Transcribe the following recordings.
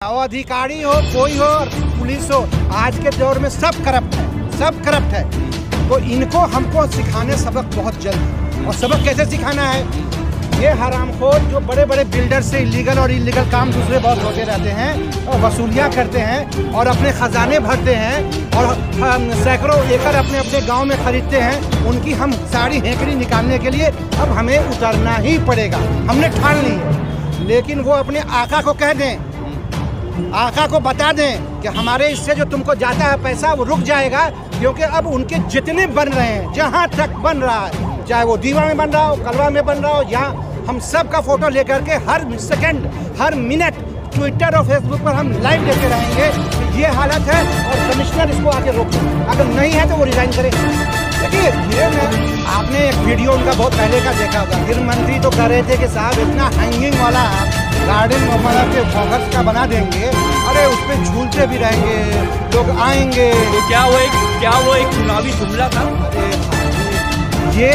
अधिकारी हो, कोई हो, पुलिस हो, आज के दौर में सब करप्ट है, सब करप्ट है। तो इनको हमको सिखाने सबक बहुत जल्द है। और सबक कैसे सिखाना है? ये हरामखोर जो बड़े बड़े बिल्डर से इलीगल और इलीगल काम दूसरे बहुत होते रहते हैं और वसूलियाँ करते हैं और अपने खजाने भरते हैं और सैकड़ों एकड़ अपने अपने गांव में खरीदते हैं, उनकी हम सारी हेकड़ी निकालने के लिए अब हमें उतरना ही पड़ेगा। हमने ठान ली है, लेकिन वो अपने आका को कह दें, आका को बता दें कि हमारे इससे जो तुमको जाता है पैसा वो रुक जाएगा, क्योंकि अब उनके जितने बन रहे हैं, जहाँ तक बन रहा है, चाहे वो दीवा में बन रहा हो, कलवा में बन रहा हो, यहाँ हम सब का फोटो लेकर के हर सेकंड हर मिनट ट्विटर और फेसबुक पर हम लाइव देते रहेंगे कि ये हालत है और कमिश्नर इसको आके रोके। अगर नहीं है तो वो रिजाइन करे। देखिए ये आपने एक वीडियो उनका बहुत पहले का देखा होगा, गृह मंत्री तो कह रहे थे कि साहब इतना हैंगिंग वाला गार्डन मतलब के फॉगर्स का बना देंगे, अरे उस पर झूलते भी रहेंगे, लोग आएंगे। तो क्या वो एक चुनावी जुमला था? ये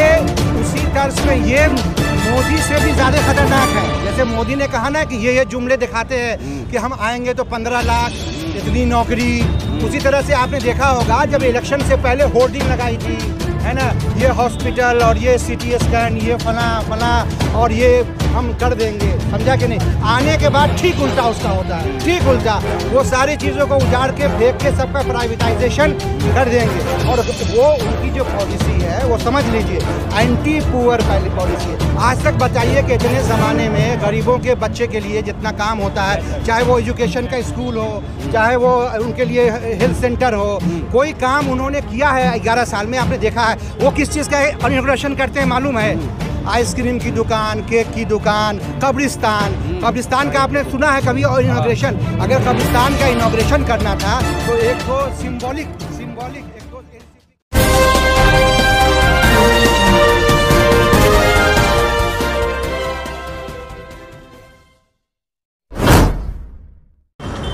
उसी तर्ज में ये मोदी से भी ज़्यादा खतरनाक है। जैसे मोदी ने कहा ना कि ये जुमले दिखाते हैं कि हम आएंगे तो 15 लाख इतनी नौकरी, उसी तरह से आपने देखा होगा जब इलेक्शन से पहले होर्डिंग लगाई थी, है ना, ये हॉस्पिटल और ये CT स्कैन, ये फला और ये हम कर देंगे, समझा कि नहीं? आने के बाद ठीक उल्टा उसका होता है, ठीक उल्टा। वो सारी चीज़ों को उजाड़ के फेंक के सबका प्राइवेटाइजेशन कर देंगे। और वो उनकी जो पॉलिसी है वो समझ लीजिए एंटी पुअर पॉलिसी है। आज तक बताइए कि इतने ज़माने में गरीबों के बच्चे के लिए जितना काम होता है, चाहे वो एजुकेशन का स्कूल हो, चाहे वो उनके लिए हेल्थ सेंटर हो, कोई काम उन्होंने किया है 11 साल में? आपने देखा है वो किस चीज़ का इनॉग्रेशन करते हैं मालूम है? आइसक्रीम की दुकान, केक की दुकान, कब्रिस्तान का आपने सुना है कभी इनॉग्रेशन? अगर कब्रिस्तान का इनॉग्रेशन करना था तो एक तो सिंबॉलिक एक तो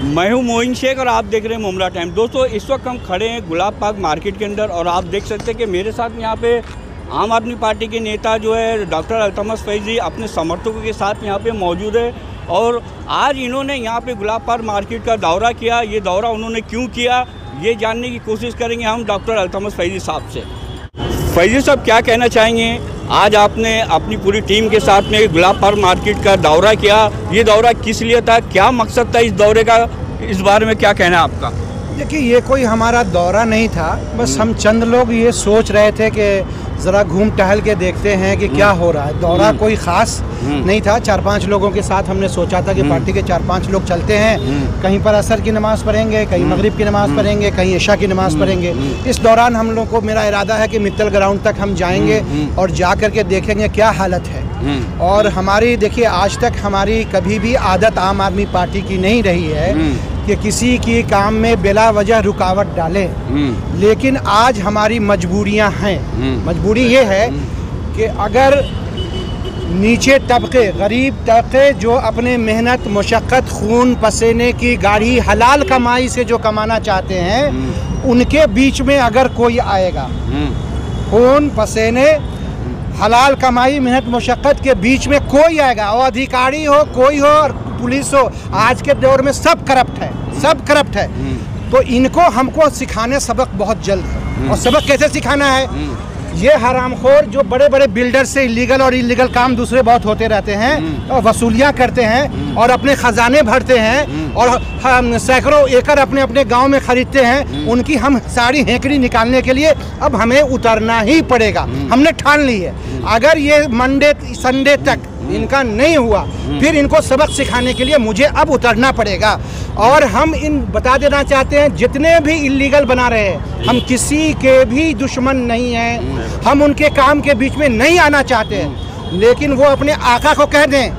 मैं हूं मोइन शेख और आप देख रहे हैं मुमरा टाइम। दोस्तों इस वक्त हम खड़े हैं गुलाब बाग मार्केट के अंदर और आप देख सकते हैं कि मेरे साथ यहाँ पे आम आदमी पार्टी के नेता जो है डॉक्टर अल्तमश फैजी अपने समर्थकों के साथ यहाँ पे मौजूद है और आज इन्होंने यहाँ पे गुलाब बाग मार्केट का दौरा किया। ये दौरा उन्होंने क्यों किया ये जानने की कोशिश करेंगे हम डॉक्टर अल्तमश फैजी साहब से। फैजी साहब क्या कहना चाहेंगे? आज आपने अपनी पूरी टीम के साथ में गुलाब बाग मार्केट का दौरा किया, ये दौरा किस लिए था, क्या मकसद था इस दौरे का, इस बारे में क्या कहना है आपका? देखिए ये कोई हमारा दौरा नहीं था, बस हम चंद लोग ये सोच रहे थे कि ज़रा घूम टहल के देखते हैं कि क्या हो रहा है। दौरा कोई ख़ास नहीं था। 4-5 लोगों के साथ हमने सोचा था कि पार्टी के 4-5 लोग चलते हैं, कहीं पर असर की नमाज़ पढ़ेंगे, कहीं मगरिब की नमाज़ पढ़ेंगे, कहीं इशा की नमाज़ पढ़ेंगे। इस दौरान हम लोग को मेरा इरादा है कि मित्तल ग्राउंड तक हम जाएंगे और जा कर के देखेंगे क्या हालत है। और हमारी देखिए आज तक हमारी कभी भी आदत आम आदमी पार्टी की नहीं रही है कि किसी की काम में बिला वजह रुकावट डाले, लेकिन आज हमारी मजबूरियां हैं। मजबूरी ये है कि अगर नीचे तबके, गरीब तबके जो अपने मेहनत, मुशक्क़त, खून पसीने की गाढ़ी हलाल कमाई से जो कमाना चाहते हैं, उनके बीच में अगर कोई आएगा, खून पसीने हलाल कमाई मेहनत मुशक्क़त के बीच में कोई आएगा, और अधिकारी हो, कोई हो, पुलिस हो, आज के दौर में सब करप्ट है, सब करप्ट है। तो इनको हमको सिखाने सबक बहुत जल्द है। और सबक कैसे सिखाना है? ये हरामखोर जो बड़े बड़े बिल्डर से इलीगल और इलीगल काम दूसरे बहुत होते रहते हैं और वसूलियाँ करते हैं और अपने खजाने भरते हैं और सैकड़ों एकड़ अपने अपने गांव में खरीदते हैं, उनकी हम सारी हेकड़ी निकालने के लिए अब हमें उतरना ही पड़ेगा। हमने ठान ली है। अगर ये मंडे संडे तक इनका नहीं हुआ, फिर इनको सबक सिखाने के लिए मुझे अब उतरना पड़ेगा। और हम इन बता देना चाहते हैं, जितने भी इलीगल बना रहे हैं, हम किसी के भी दुश्मन नहीं हैं, हम उनके काम के बीच में नहीं आना चाहते हैं, लेकिन वो अपने आका को कह दें,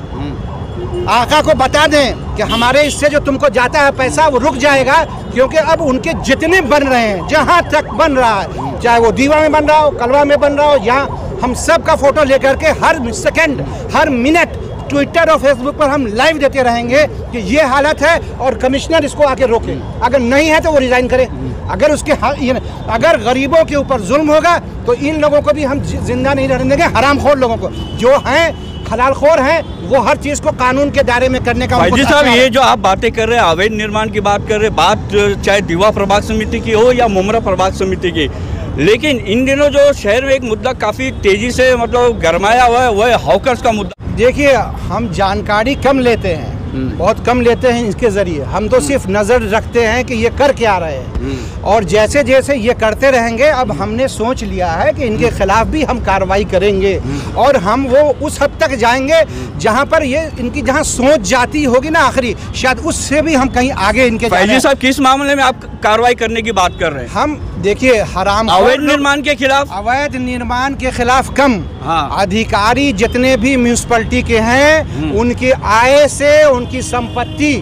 आका को बता दें कि हमारे इससे जो तुमको जाता है पैसा वो रुक जाएगा, क्योंकि अब उनके जितने बन रहे हैं, जहाँ तक बन रहा है, चाहे वो दीवा में बन रहा हो, कलवा में बन रहा हो, यहाँ हम सब का फोटो लेकर के हर सेकंड हर मिनट ट्विटर और फेसबुक पर हम लाइव देते रहेंगे कि ये हालत है और कमिश्नर इसको आके रोके। अगर नहीं है तो वो रिजाइन करे। अगर उसके अगर गरीबों के ऊपर जुल्म होगा तो इन लोगों को भी हम जिंदा नहीं रहने देंगे, हरामखोर लोगों को जो हैं हलालखोर हैं वो हर चीज़ को कानून के दायरे में करने का। भाई साहब, ये जो आप बातें कर रहे हैं, अवैध निर्माण की बात कर रहे हैं, बात चाहे दीवा प्रभाग समिति की हो या मुमरा प्रभाग समिति की, लेकिन इन दिनों जो शहर में एक मुद्दा काफ़ी तेज़ी से मतलब गरमाया हुआ है, वह है हॉकर्स का मुद्दा। देखिए, हम जानकारी कम लेते हैं, बहुत कम लेते हैं इसके ज़रिए। हम तो सिर्फ नज़र रखते हैं कि ये कर क्या रहे हैं, और जैसे जैसे ये करते रहेंगे, अब हमने सोच लिया है कि इनके खिलाफ भी हम कार्रवाई करेंगे, और हम वो उस हद तक जाएंगे जहां पर ये इनकी जहां सोच जाती होगी ना आखिरी, शायद उससे भी हम कहीं आगे इनके। फैजी साहब, किस मामले में आप कार्रवाई करने की बात कर रहे हैं? हम देखिए, हराम अवैध निर्माण के खिलाफ, अवैध निर्माण के खिलाफ कम। हाँ। अधिकारी जितने भी म्यूनिसिपैलिटी के हैं, उनकी आय से उनकी संपत्ति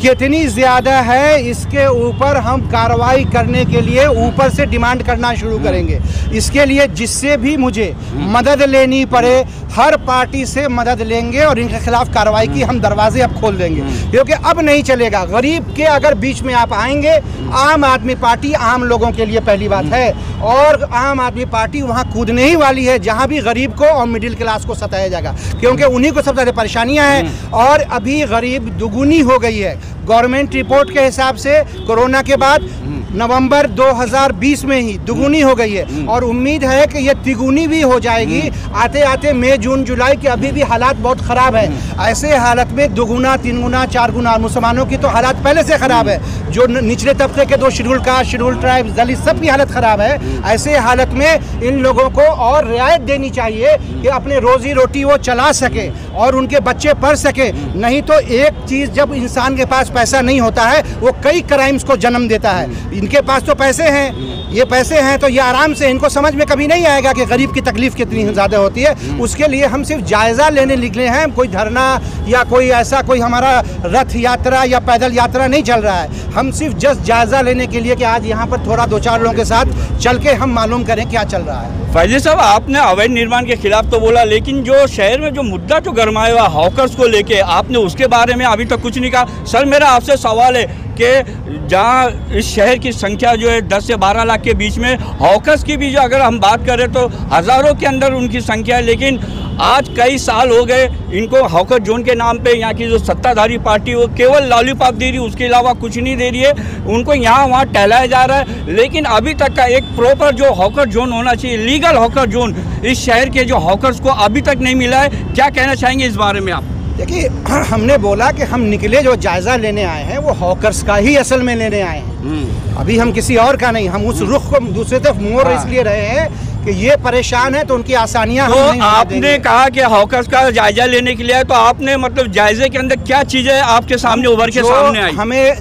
कितनी ज्यादा है, इसके ऊपर हम कार्रवाई करने के लिए ऊपर से डिमांड करना शुरू करेंगे। इसके लिए जिससे भी मुझे मदद लेनी पड़े, हर पार्टी से मदद लेंगे और इनके खिलाफ कार्रवाई की हम दरवाजे अब खोल देंगे, क्योंकि अब नहीं चलेगा। गरीब के अगर बीच में आप आएंगे, आम आदमी पार्टी आम लोगों के लिए पहली बात है, और आम आदमी पार्टी वहाँ कूदने ही वाली है जहाँ भी गरीब को और मिडिल क्लास को सताया जाएगा, क्योंकि उन्हीं को सबसे ज़्यादा परेशानियाँ हैं, और अभी गरीब दुगुनी हो गई है। गवर्नमेंट रिपोर्ट के हिसाब से कोरोना के बाद नवंबर 2020 में ही दुगुनी हो गई है, और उम्मीद है कि ये तिगुनी भी हो जाएगी आते आते मई, जून, जुलाई की। अभी भी हालात बहुत ख़राब है। ऐसे हालत में दुगुना, 3 गुना, 4 गुना, मुसलमानों की तो हालात पहले से ख़राब है, जो निचले तबके के 2 शेड्यूल कास्ट, शेड्यूल ट्राइब, दलित, सबकी हालत ख़राब है। ऐसे हालत में इन लोगों को और रियायत देनी चाहिए कि अपने रोज़ी रोटी वो चला सके और उनके बच्चे पढ़ सके। नहीं तो एक चीज़, जब इंसान के पास पैसा नहीं होता है, वो कई क्राइम्स को जन्म देता है। इनके पास तो पैसे हैं, ये पैसे हैं तो ये आराम से, इनको समझ में कभी नहीं आएगा कि गरीब की तकलीफ कितनी ज़्यादा होती है। उसके लिए हम सिर्फ जायज़ा लेने निकले हैं, कोई धरना या कोई ऐसा कोई हमारा रथ यात्रा या पैदल यात्रा नहीं चल रहा है। हम सिर्फ जस्ट जायज़ा लेने के लिए कि आज यहाँ पर थोड़ा 2-4 लोगों के साथ चल के हम मालूम करें क्या चल रहा है। फैजी साहब, आपने अवैध निर्माण के खिलाफ तो बोला, लेकिन जो शहर में जो मुद्दा जो गरमाया हुआ हॉकर्स को लेके, आपने उसके बारे में अभी तक कुछ नहीं कहा। सर, मेरा आपसे सवाल है कि जहाँ इस शहर की संख्या जो है 10 से 12 लाख के बीच में, हॉकर्स की भी जो अगर हम बात करें तो हज़ारों के अंदर उनकी संख्या है, लेकिन आज कई साल हो गए इनको हॉकर जोन के नाम पे यहाँ की जो सत्ताधारी पार्टी वो केवल लॉलीपॉप दे रही है, उसके अलावा कुछ नहीं दे रही है। उनको यहाँ वहाँ टहलाया जा रहा है, लेकिन अभी तक का एक प्रॉपर जो हॉकर जोन होना चाहिए, लीगल हॉकर जोन इस शहर के जो हॉकर्स को अभी तक नहीं मिला है। क्या कहना चाहेंगे इस बारे में आप? देखिए, हमने बोला कि हम निकले जो जायज़ा लेने आए हैं वो हॉकर्स का ही असल में लेने आए हैं। अभी हम किसी और का नहीं, हम उस रुख को दूसरी तरफ मोड़ इसलिए रहे हैं कि ये परेशान है तो उनकी आसानियां तो हम नहीं आपने कहा कि हॉकर्स का जायजा लेने के लिए है, तो आपने मतलब जायजे के अंदर क्या चीज़ें आपके सामने उभर के सामने आई?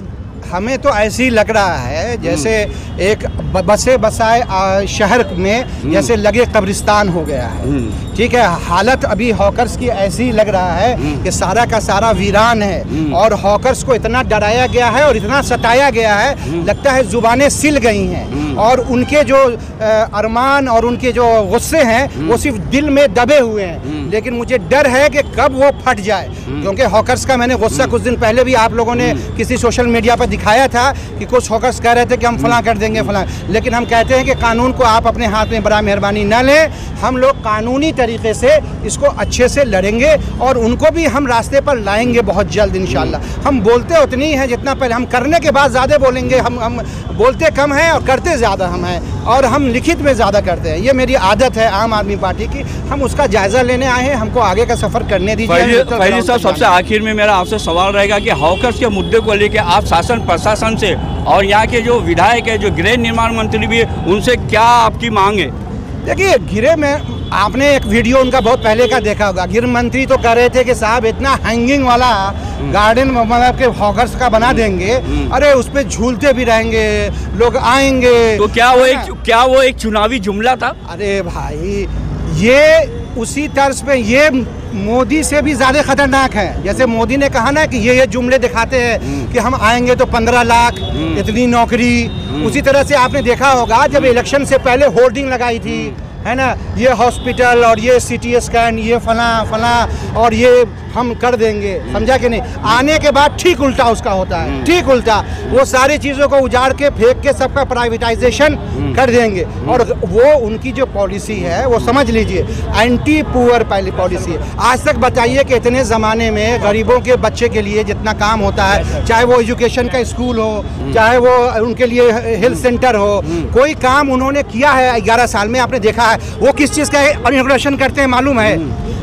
हमें तो ऐसे ही लग रहा है जैसे एक बसे बसाए शहर में जैसे लगे कब्रिस्तान हो गया है। ठीक है, हालत अभी हॉकर्स की ऐसी ही लग रहा है कि सारा का सारा वीरान है, और हॉकर्स को इतना डराया गया है और इतना सताया गया है, लगता है जुबानें सिल गई हैं, और उनके जो अरमान और उनके जो गुस्से हैं वो सिर्फ दिल में दबे हुए हैं। लेकिन मुझे डर है कि कब वो फट जाए, क्योंकि हॉकर्स का मैंने गुस्सा कुछ दिन पहले भी आप लोगों ने किसी सोशल मीडिया पर दिखाया था कि कुछ हॉकर्स कह रहे थे कि हम फलां कर देंगे फलां, लेकिन हम कहते हैं कि कानून को आप अपने हाथ में बड़ा मेहरबानी न लें। हम लोग कानूनी तरीके से इसको अच्छे से लड़ेंगे और उनको भी हम रास्ते पर लाएंगे बहुत जल्द इंशाल्लाह। हम बोलते उतनी हैं जितना पहले, हम करने के बाद ज़्यादा बोलेंगे। हम बोलते कम हैं और करते ज़्यादा हम हैं, और हम लिखित में ज़्यादा करते हैं। ये मेरी आदत है आम आदमी पार्टी की। हम उसका जायज़ा लेने आए हैं, हमको आगे का सफ़र करने दीजिए। फैजी साहब, सबसे आखिर में मेरा आपसे सवाल रहेगा कि हॉकर्स के मुद्दे को लेकर आप शासन प्रशासन से और यहाँ के जो विधायक है, जो गृह निर्माण मंत्री भी है, उनसे क्या आपकी मांग है? देखिए, गृह में आपने एक वीडियो उनका बहुत पहले का देखा होगा। गृह मंत्री तो कह रहे थे कि साहब इतना हैंगिंग वाला गार्डन मतलब के हॉकर्स का बना देंगे, अरे उस पर झूलते भी रहेंगे, लोग आएंगे। तो क्या वो एक चुनावी जुमला था? अरे भाई, ये उसी तर्ज पे ये मोदी से भी ज़्यादा खतरनाक है। जैसे मोदी ने कहा ना कि ये जुमले दिखाते हैं कि हम आएंगे तो 15 लाख, इतनी नौकरी। उसी तरह से आपने देखा होगा जब इलेक्शन से पहले होर्डिंग लगाई थी, है ना, ये हॉस्पिटल और ये CT स्कैन, ये फला फला और ये हम कर देंगे, समझा कि नहीं। आने के बाद ठीक उल्टा उसका होता है, ठीक उल्टा। वो सारी चीज़ों को उजाड़ के फेंक के सबका प्राइवेटाइजेशन कर देंगे। और वो उनकी जो पॉलिसी है वो समझ लीजिए एंटी पुअर पॉलिसी है। आज तक बताइए कि इतने ज़माने में गरीबों के बच्चे के लिए जितना काम होता है, चाहे वो एजुकेशन का स्कूल हो, चाहे वो उनके लिए हेल्थ सेंटर हो, कोई काम उन्होंने किया है 11 साल में? आपने देखा है? वो किस चीज़ का इनॉग्रेशन करते हैं मालूम है?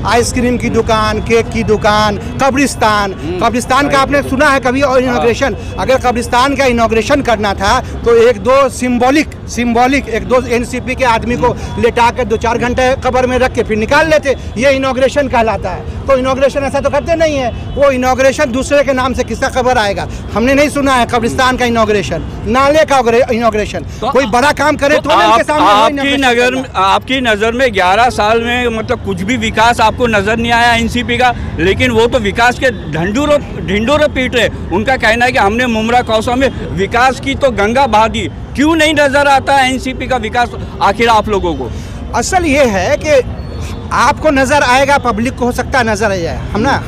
आइसक्रीम की दुकान, केक की दुकान, कब्रिस्तान का आपने सुना है कभी इनॉग्रेशन? अगर कब्रिस्तान का इनॉग्रेशन करना था तो एक दो सिंबॉलिक एक दो एनसीपी के आदमी को लेटा कर 2-4 घंटे कब्र में रख के फिर निकाल लेते, ये इनॉग्रेशन कहलाता है। तो इनॉग्रेशन ऐसा तो करते नहीं है। वो इनॉग्रेशन दूसरे के नाम से किसका खबर आएगा? हमने नहीं सुना है कब्रिस्तान का इनॉग्रेशन, नाले का इनॉग्रेशन। तो कोई बड़ा काम करे तो आपकी नज़र में 11 साल में मतलब कुछ भी विकास आपको नजर नहीं आया एनसीपी का? लेकिन वो तो विकास के ढिंडोरे पीट रहे। उनका कहना है कि हमने मुमरा कौसा में विकास की तो गंगा बहा दी। क्यों नहीं नजर आता एनसीपी का विकास आखिर आप लोगों को? असल ये है कि आपको नज़र आएगा, पब्लिक को हो सकता है नज़र आ जाए।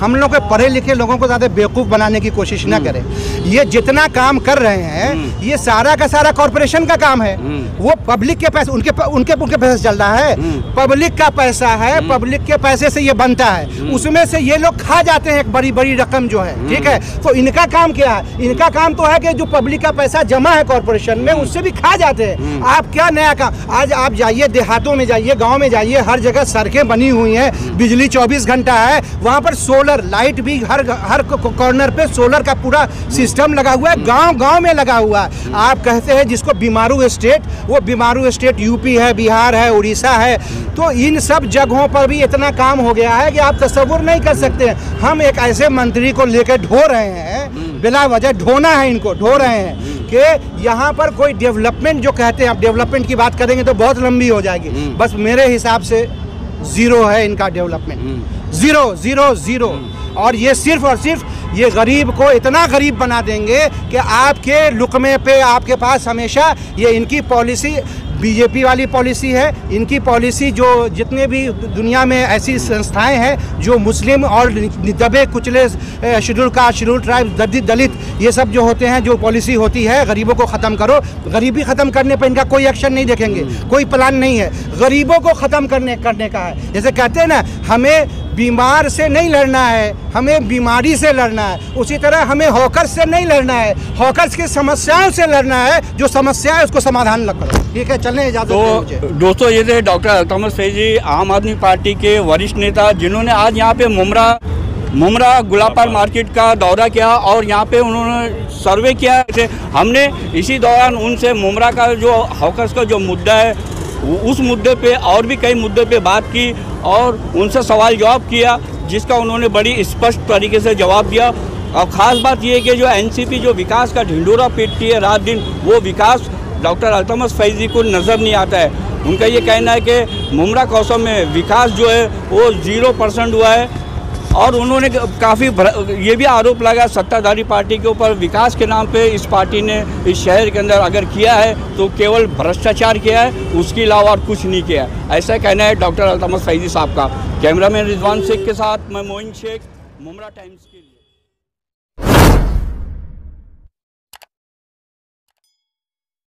हम लोग के पढ़े लिखे लोगों को ज़्यादा बेवकूफ़ बनाने की कोशिश ना करें। ये जितना काम कर रहे हैं ये सारा का सारा कॉरपोरेशन का काम है। वो पब्लिक के पैसे उनके पैसे से चल रहा है। पब्लिक का पैसा है, पब्लिक के पैसे से ये बनता है। उसमें से ये लोग खा जाते हैं एक बड़ी बड़ी रकम जो है, ठीक है। तो इनका काम क्या है? इनका काम तो है कि जो पब्लिक का पैसा जमा है कॉरपोरेशन में उससे भी खा जाते हैं। आप क्या नया काम? आज आप जाइए देहातों में, जाइए गाँव में, जाइए, हर जगह सड़कें बनी हुई है, बिजली 24 घंटा है। वहाँ पर सोलर लाइट भी हर कॉर्नर पे सोलर का पूरा सिस्टम लगा हुआ है, गांव में लगा हुआ है। आप कहते हैं जिसको बीमारू स्टेट, वो बीमारू स्टेट यूपी है, बिहार है, उड़ीसा है। तो इन सब जगहों पर भी इतना काम हो गया है कि आप तस्वुर नहीं कर सकते। हम एक ऐसे मंत्री को लेकर ढो रहे हैं, बिला वजह ढोना है, इनको ढो रहे हैं कि यहाँ पर कोई डेवलपमेंट जो कहते हैं, आप डेवलपमेंट की बात करेंगे तो बहुत लंबी हो जाएगी। बस मेरे हिसाब से जीरो है इनका डेवलपमेंट, जीरो। और ये सिर्फ और सिर्फ ये गरीब को इतना गरीब बना देंगे कि आपके लुकमे पे आपके पास हमेशा ये इनकी पॉलिसी बीजेपी वाली पॉलिसी है। इनकी पॉलिसी जो जितने भी दुनिया में ऐसी संस्थाएं हैं जो मुस्लिम और दबे कुचले शेड्यूल कास्ट, शेड्यूल ट्राइब, दलित, ये सब जो होते हैं, जो पॉलिसी होती है गरीबों को ख़त्म करो, गरीबी ख़त्म करने पर इनका कोई एक्शन नहीं देखेंगे, कोई प्लान नहीं है। गरीबों को ख़त्म करने का है। जैसे कहते हैं ना, हमें बीमार से नहीं लड़ना है, हमें बीमारी से लड़ना है। उसी तरह हमें हॉकर्स से नहीं लड़ना है, हॉकर्स की समस्याओं से लड़ना है। जो समस्या है उसको समाधान न करो, ठीक है। चलने इजाज़त तो दोस्तों, ये थे डॉक्टर अल्तमश फैजी, आम आदमी पार्टी के वरिष्ठ नेता, जिन्होंने आज यहाँ पे मुमरा गुलापार मार्केट का दौरा किया और यहाँ पे उन्होंने सर्वे किया। हमने इसी दौरान उनसे मुमरा का जो हॉकर्स का जो मुद्दा है उस मुद्दे पे और भी कई मुद्दे पे बात की और उनसे सवाल जवाब किया, जिसका उन्होंने बड़ी स्पष्ट तरीके से जवाब दिया। और ख़ास बात यह है कि जो एनसीपी जो विकास का ढिंडोरा पीटती है रात दिन, वो विकास डॉक्टर अल्तमश फैजी को नज़र नहीं आता है। उनका ये कहना है कि मुमरा कौसम में विकास जो है वो 0% हुआ है। और उन्होंने काफ़ी ये भी आरोप लगा सत्ताधारी पार्टी के ऊपर, विकास के नाम पे इस पार्टी ने इस शहर के अंदर अगर किया है तो केवल भ्रष्टाचार किया है, उसके अलावा और कुछ नहीं किया है। ऐसा कहना है डॉक्टर अल्तमश फैजी साहब का। कैमरामैन रिजवान शेख के साथ मैं मोइन शेख, मुमरा टाइम्स के लिए।